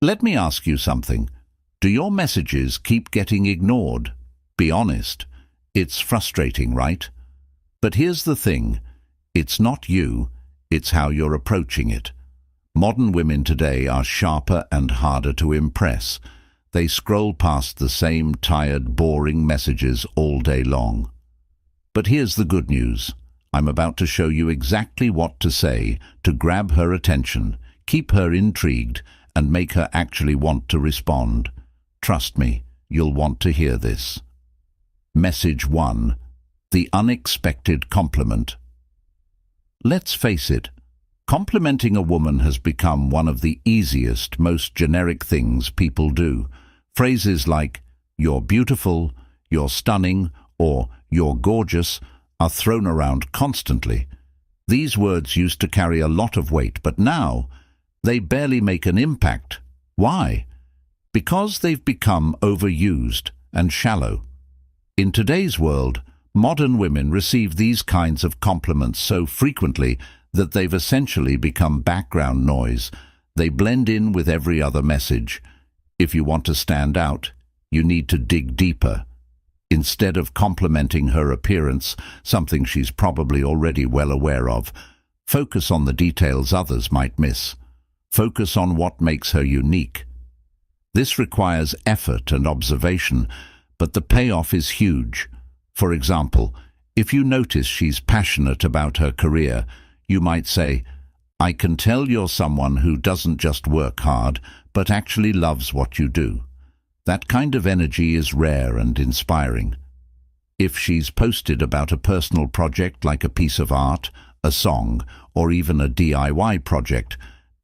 Let me ask you something. Do your messages keep getting ignored? Be honest. It's frustrating, right? But here's the thing. It's not you, it's how you're approaching it. Modern women today are sharper and harder to impress. They scroll past the same tired, boring messages all day long. But here's the good news. I'm about to show you exactly what to say to grab her attention, keep her intrigued, and make her actually want to respond. Trust me, you'll want to hear this. Message 1. The unexpected compliment. Let's face it, complimenting a woman has become one of the easiest, most generic things people do. Phrases like, "You're beautiful," "You're stunning," or "You're gorgeous" are thrown around constantly. These words used to carry a lot of weight, but now they barely make an impact. Why? Because they've become overused and shallow. In today's world, modern women receive these kinds of compliments so frequently that they've essentially become background noise. They blend in with every other message. If you want to stand out, you need to dig deeper. Instead of complimenting her appearance, something she's probably already well aware of, focus on the details others might miss. Focus on what makes her unique. This requires effort and observation, but the payoff is huge. For example, if you notice she's passionate about her career, you might say, "I can tell you're someone who doesn't just work hard, but actually loves what you do." That kind of energy is rare and inspiring. If she's posted about a personal project like a piece of art, a song, or even a DIY project,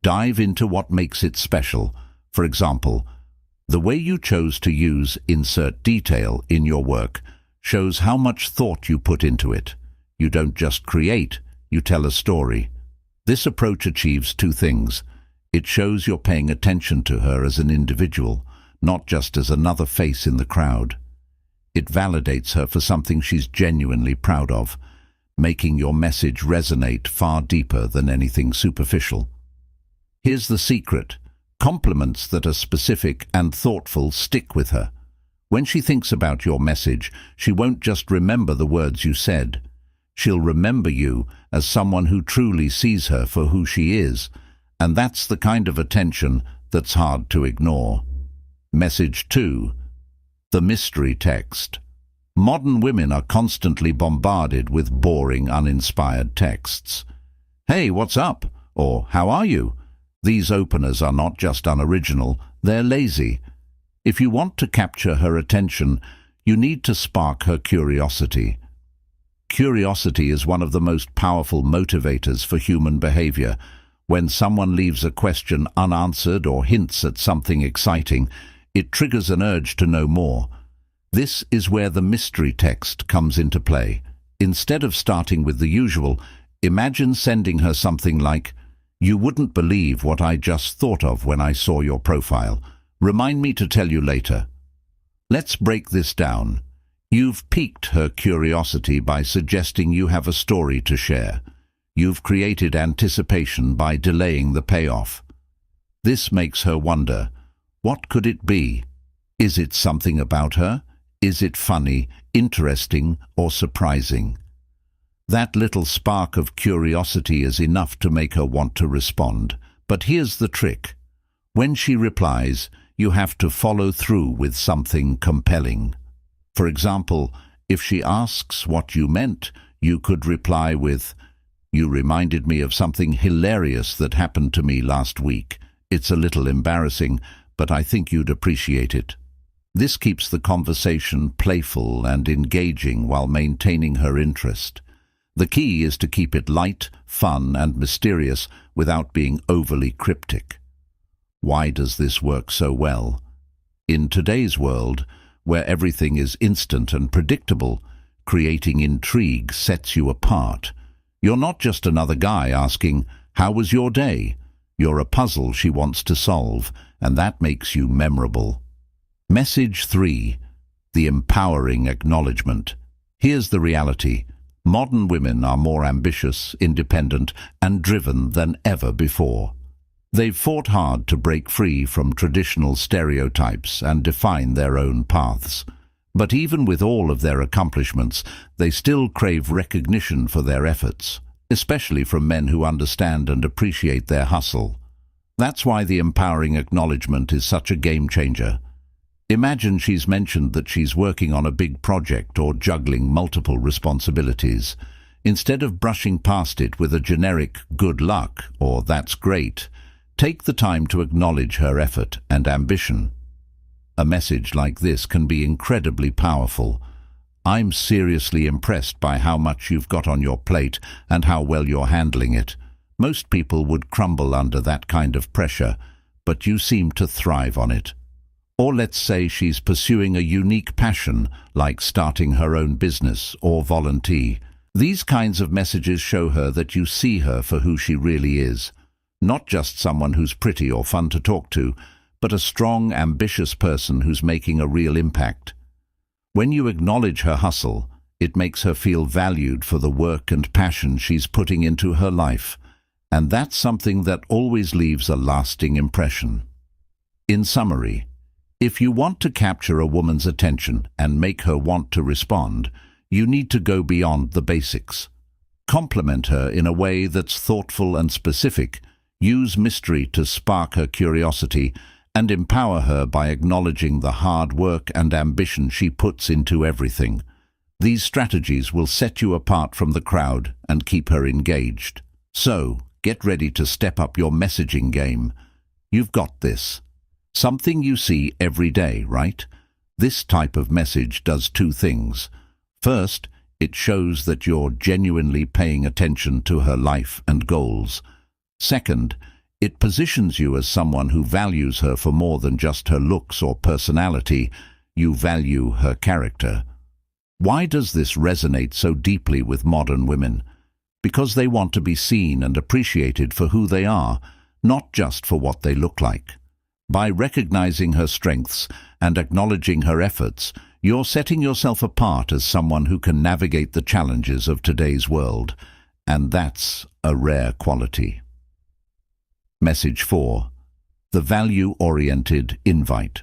dive into what makes it special. For example, the way you chose to use insert detail in your work shows how much thought you put into it. You don't just create, you tell a story. This approach achieves two things. It shows you're paying attention to her as an individual, not just as another face in the crowd. It validates her for something she's genuinely proud of, making your message resonate far deeper than anything superficial. Here's the secret. Compliments that are specific and thoughtful stick with her. When she thinks about your message, she won't just remember the words you said. She'll remember you as someone who truly sees her for who she is, and that's the kind of attention that's hard to ignore. Message 2. The mystery text. Modern women are constantly bombarded with boring, uninspired texts. "Hey, what's up?" or "How are you?" These openers are not just unoriginal, they're lazy. If you want to capture her attention, you need to spark her curiosity. Curiosity is one of the most powerful motivators for human behavior. When someone leaves a question unanswered or hints at something exciting, it triggers an urge to know more. This is where the mystery text comes into play. Instead of starting with the usual, imagine sending her something like, "You wouldn't believe what I just thought of when I saw your profile. Remind me to tell you later." Let's break this down. You've piqued her curiosity by suggesting you have a story to share. You've created anticipation by delaying the payoff. This makes her wonder, what could it be? Is it something about her? Is it funny, interesting, or surprising? That little spark of curiosity is enough to make her want to respond. But here's the trick. When she replies, you have to follow through with something compelling. For example, if she asks what you meant, you could reply with, "You reminded me of something hilarious that happened to me last week. It's a little embarrassing, but I think you'd appreciate it." This keeps the conversation playful and engaging while maintaining her interest. The key is to keep it light, fun, and mysterious without being overly cryptic. Why does this work so well? In today's world, where everything is instant and predictable, creating intrigue sets you apart. You're not just another guy asking, "How was your day?" You're a puzzle she wants to solve, and that makes you memorable. Message 3. The empowering acknowledgement. Here's the reality. Modern women are more ambitious, independent, and driven than ever before. They've fought hard to break free from traditional stereotypes and define their own paths. But even with all of their accomplishments, they still crave recognition for their efforts, especially from men who understand and appreciate their hustle. That's why the empowering acknowledgement is such a game changer. Imagine she's mentioned that she's working on a big project or juggling multiple responsibilities. Instead of brushing past it with a generic "good luck" or "that's great," take the time to acknowledge her effort and ambition. A message like this can be incredibly powerful. "I'm seriously impressed by how much you've got on your plate and how well you're handling it. Most people would crumble under that kind of pressure, but you seem to thrive on it." Or let's say she's pursuing a unique passion, like starting her own business or volunteer. These kinds of messages show her that you see her for who she really is. Not just someone who's pretty or fun to talk to, but a strong, ambitious person who's making a real impact. When you acknowledge her hustle, it makes her feel valued for the work and passion she's putting into her life. And that's something that always leaves a lasting impression. In summary, if you want to capture a woman's attention and make her want to respond, you need to go beyond the basics. Compliment her in a way that's thoughtful and specific, use mystery to spark her curiosity, and empower her by acknowledging the hard work and ambition she puts into everything. These strategies will set you apart from the crowd and keep her engaged. So, get ready to step up your messaging game. You've got this. Something you see every day, right? This type of message does two things. First, it shows that you're genuinely paying attention to her life and goals. Second, it positions you as someone who values her for more than just her looks or personality. You value her character. Why does this resonate so deeply with modern women? Because they want to be seen and appreciated for who they are, not just for what they look like. By recognizing her strengths and acknowledging her efforts, you're setting yourself apart as someone who can navigate the challenges of today's world, and that's a rare quality. Message 4. The value-oriented invite.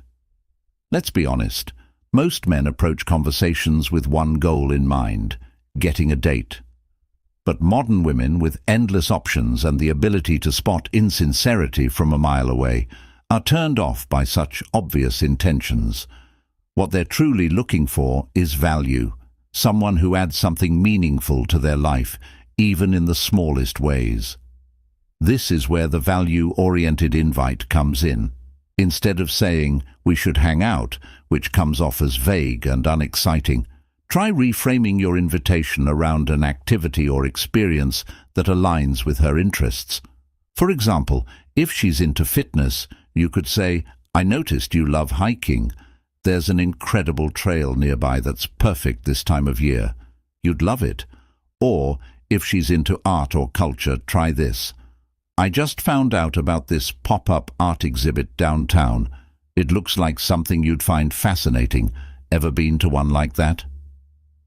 Let's be honest, most men approach conversations with one goal in mind: getting a date. But modern women, with endless options and the ability to spot insincerity from a mile away, are turned off by such obvious intentions. What they're truly looking for is value, someone who adds something meaningful to their life, even in the smallest ways. This is where the value-oriented invite comes in. Instead of saying, "we should hang out," which comes off as vague and unexciting, try reframing your invitation around an activity or experience that aligns with her interests. For example, if she's into fitness, you could say, "I noticed you love hiking. There's an incredible trail nearby that's perfect this time of year. You'd love it." Or, if she's into art or culture, try this: "I just found out about this pop-up art exhibit downtown. It looks like something you'd find fascinating. Ever been to one like that?"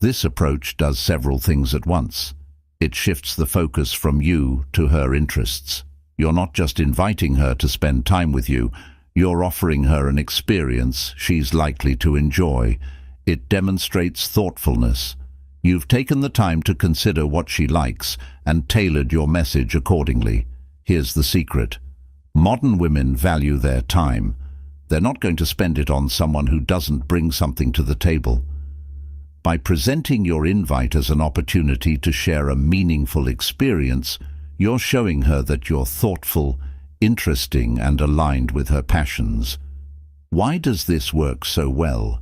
This approach does several things at once. It shifts the focus from you to her interests. You're not just inviting her to spend time with you, you're offering her an experience she's likely to enjoy. It demonstrates thoughtfulness. You've taken the time to consider what she likes and tailored your message accordingly. Here's the secret. Modern women value their time. They're not going to spend it on someone who doesn't bring something to the table. By presenting your invite as an opportunity to share a meaningful experience, you're showing her that you're thoughtful, interesting, and aligned with her passions. Why does this work so well?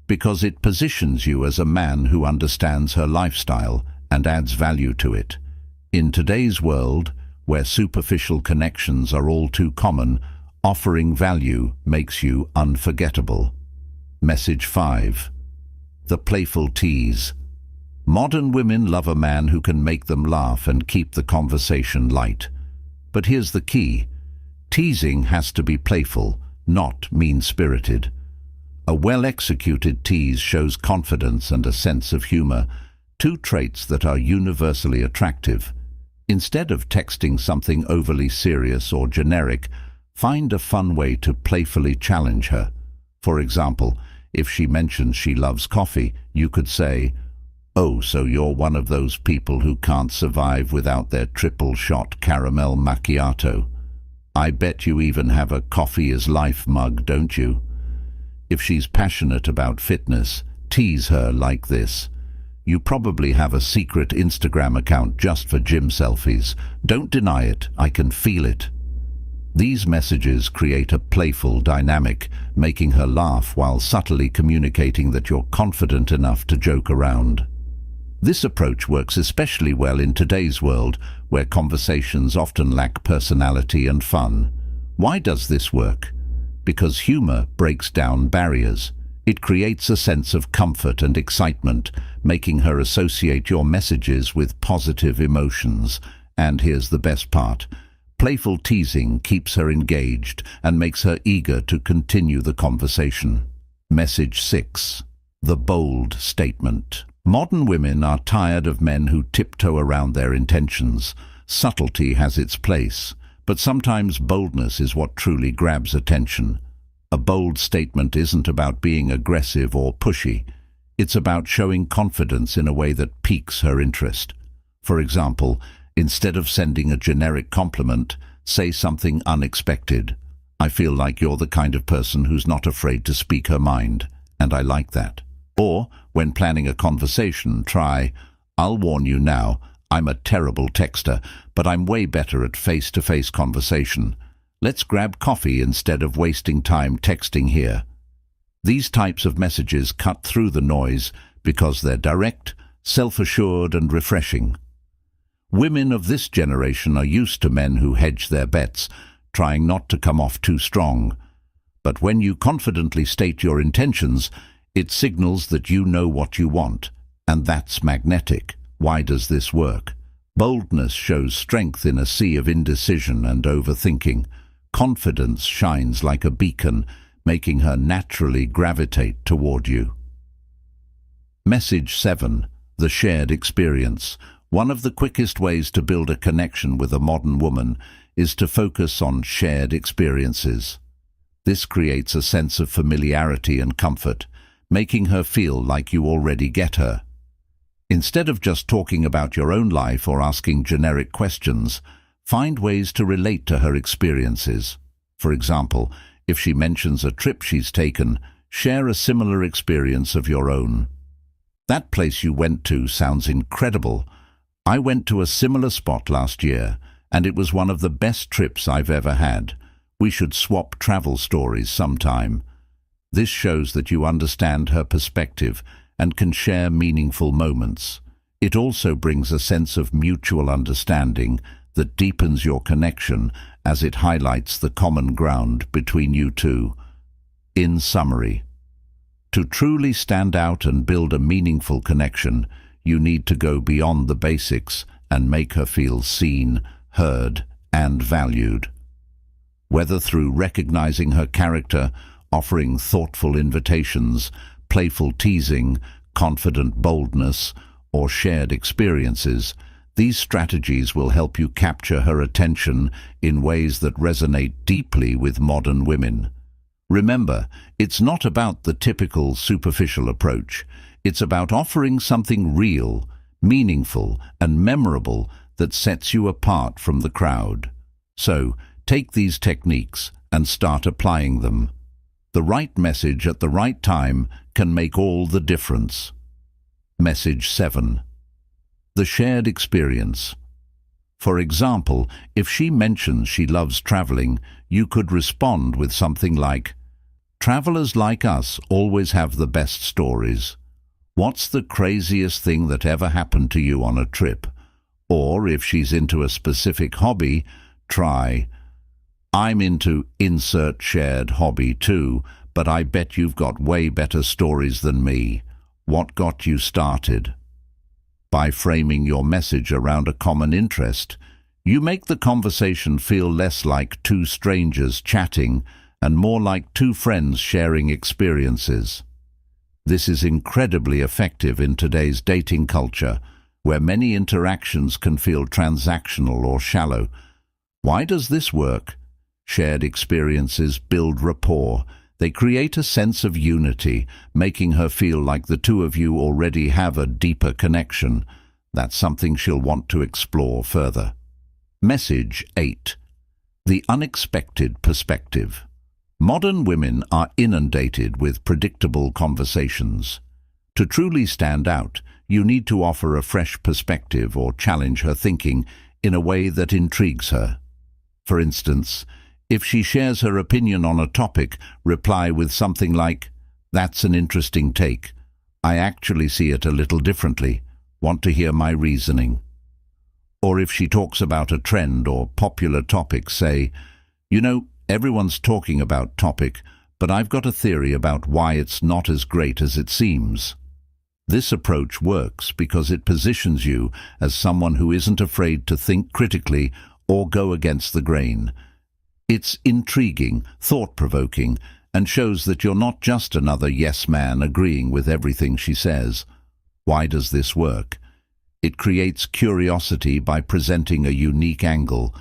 Because it positions you as a man who understands her lifestyle and adds value to it. In today's world, where superficial connections are all too common, offering value makes you unforgettable. Message 5. The playful tease. Modern women love a man who can make them laugh and keep the conversation light. But here's the key. Teasing has to be playful, not mean-spirited. A well-executed tease shows confidence and a sense of humor, two traits that are universally attractive. Instead of texting something overly serious or generic, find a fun way to playfully challenge her. For example, if she mentions she loves coffee, you could say, "Oh, so you're one of those people who can't survive without their triple-shot caramel macchiato. I bet you even have a coffee is life mug, don't you?" If she's passionate about fitness, tease her like this. "You probably have a secret Instagram account just for gym selfies. Don't deny it, I can feel it." These messages create a playful dynamic, making her laugh while subtly communicating that you're confident enough to joke around. This approach works especially well in today's world, where conversations often lack personality and fun. Why does this work? Because humor breaks down barriers. It creates a sense of comfort and excitement, making her associate your messages with positive emotions. And here's the best part. Playful teasing keeps her engaged and makes her eager to continue the conversation. Message 6. The bold statement. Modern women are tired of men who tiptoe around their intentions. Subtlety has its place, but sometimes boldness is what truly grabs attention. A bold statement isn't about being aggressive or pushy. It's about showing confidence in a way that piques her interest. For example, instead of sending a generic compliment, say something unexpected. "I feel like you're the kind of person who's not afraid to speak her mind, and I like that." Or, when planning a conversation, try, "I'll warn you now, I'm a terrible texter, but I'm way better at face-to-face conversation. Let's grab coffee instead of wasting time texting here." These types of messages cut through the noise because they're direct, self-assured, and refreshing. Women of this generation are used to men who hedge their bets, trying not to come off too strong. But when you confidently state your intentions, it signals that you know what you want, and that's magnetic. Why does this work? Boldness shows strength in a sea of indecision and overthinking. Confidence shines like a beacon, making her naturally gravitate toward you. Message 7. The shared experience. One of the quickest ways to build a connection with a modern woman is to focus on shared experiences. This creates a sense of familiarity and comfort, making her feel like you already get her. Instead of just talking about your own life or asking generic questions, find ways to relate to her experiences. For example, if she mentions a trip she's taken, share a similar experience of your own. "That place you went to sounds incredible. I went to a similar spot last year, and it was one of the best trips I've ever had. We should swap travel stories sometime." This shows that you understand her perspective and can share meaningful moments. It also brings a sense of mutual understanding that deepens your connection as it highlights the common ground between you two. In summary, to truly stand out and build a meaningful connection, you need to go beyond the basics and make her feel seen, heard, and valued. Whether through recognizing her character, offering thoughtful invitations, playful teasing, confident boldness, or shared experiences, these strategies will help you capture her attention in ways that resonate deeply with modern women. Remember, it's not about the typical superficial approach. It's about offering something real, meaningful, and memorable that sets you apart from the crowd. So, take these techniques and start applying them. The right message at the right time can make all the difference. Message 7. The shared experience. For example, if she mentions she loves traveling, you could respond with something like, "Travelers like us always have the best stories. What's the craziest thing that ever happened to you on a trip?" Or if she's into a specific hobby, try, "I'm into insert shared hobby too, but I bet you've got way better stories than me. What got you started?" By framing your message around a common interest, you make the conversation feel less like two strangers chatting and more like two friends sharing experiences. This is incredibly effective in today's dating culture, where many interactions can feel transactional or shallow. Why does this work? Shared experiences build rapport. They create a sense of unity, making her feel like the two of you already have a deeper connection. That's something she'll want to explore further. Message 8. The unexpected perspective. Modern women are inundated with predictable conversations. To truly stand out, you need to offer a fresh perspective or challenge her thinking in a way that intrigues her. For instance, if she shares her opinion on a topic, reply with something like, "That's an interesting take. I actually see it a little differently. Want to hear my reasoning?" Or if she talks about a trend or popular topic, say, "You know, everyone's talking about topic, but I've got a theory about why it's not as great as it seems." This approach works because it positions you as someone who isn't afraid to think critically or go against the grain. It's intriguing, thought-provoking, and shows that you're not just another yes man agreeing with everything she says. Why does this work? It creates curiosity by presenting a unique angle.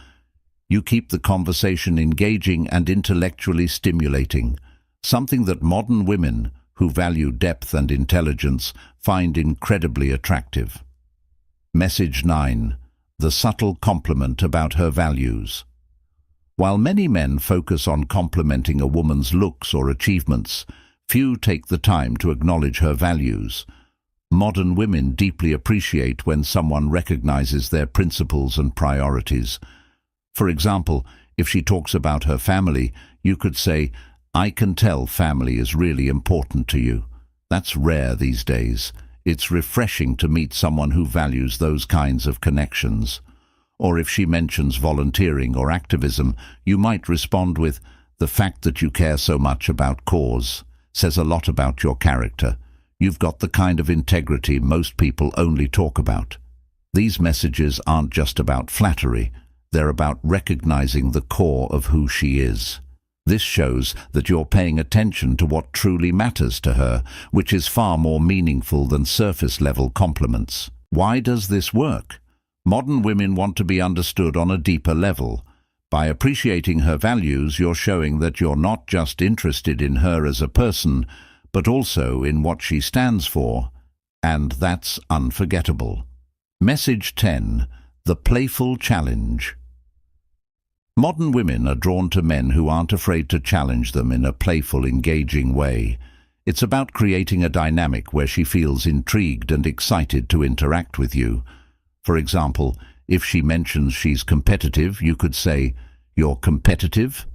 You keep the conversation engaging and intellectually stimulating, something that modern women, who value depth and intelligence, find incredibly attractive. Message 9. The subtle compliment about her values. While many men focus on complimenting a woman's looks or achievements, few take the time to acknowledge her values. Modern women deeply appreciate when someone recognizes their principles and priorities. For example, if she talks about her family, you could say, "I can tell family is really important to you." That's rare these days. It's refreshing to meet someone who values those kinds of connections. Or if she mentions volunteering or activism, you might respond with, "The fact that you care so much about cause says a lot about your character. You've got the kind of integrity most people only talk about." These messages aren't just about flattery, they're about recognizing the core of who she is. This shows that you're paying attention to what truly matters to her, which is far more meaningful than surface-level compliments. Why does this work? Modern women want to be understood on a deeper level. By appreciating her values, you're showing that you're not just interested in her as a person, but also in what she stands for, and that's unforgettable. Message 10. The playful challenge. Modern women are drawn to men who aren't afraid to challenge them in a playful, engaging way. It's about creating a dynamic where she feels intrigued and excited to interact with you. For example, if she mentions she's competitive, you could say, "You're competitive?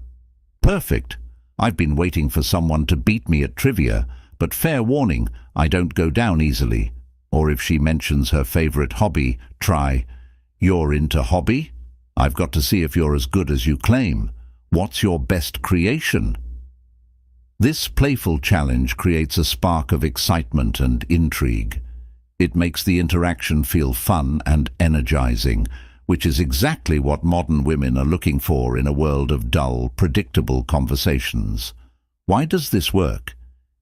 Perfect. I've been waiting for someone to beat me at trivia, but fair warning, I don't go down easily." Or if she mentions her favorite hobby, try, "You're into hobby? I've got to see if you're as good as you claim. What's your best creation?" This playful challenge creates a spark of excitement and intrigue. It makes the interaction feel fun and energizing, which is exactly what modern women are looking for in a world of dull, predictable conversations. Why does this work?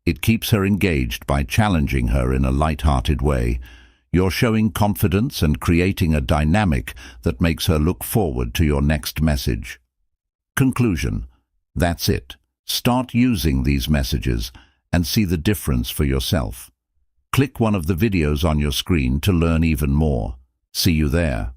It keeps her engaged by challenging her in a light-hearted way. You're showing confidence and creating a dynamic that makes her look forward to your next message. Conclusion. That's it. Start using these messages and see the difference for yourself. Click one of the videos on your screen to learn even more. See you there.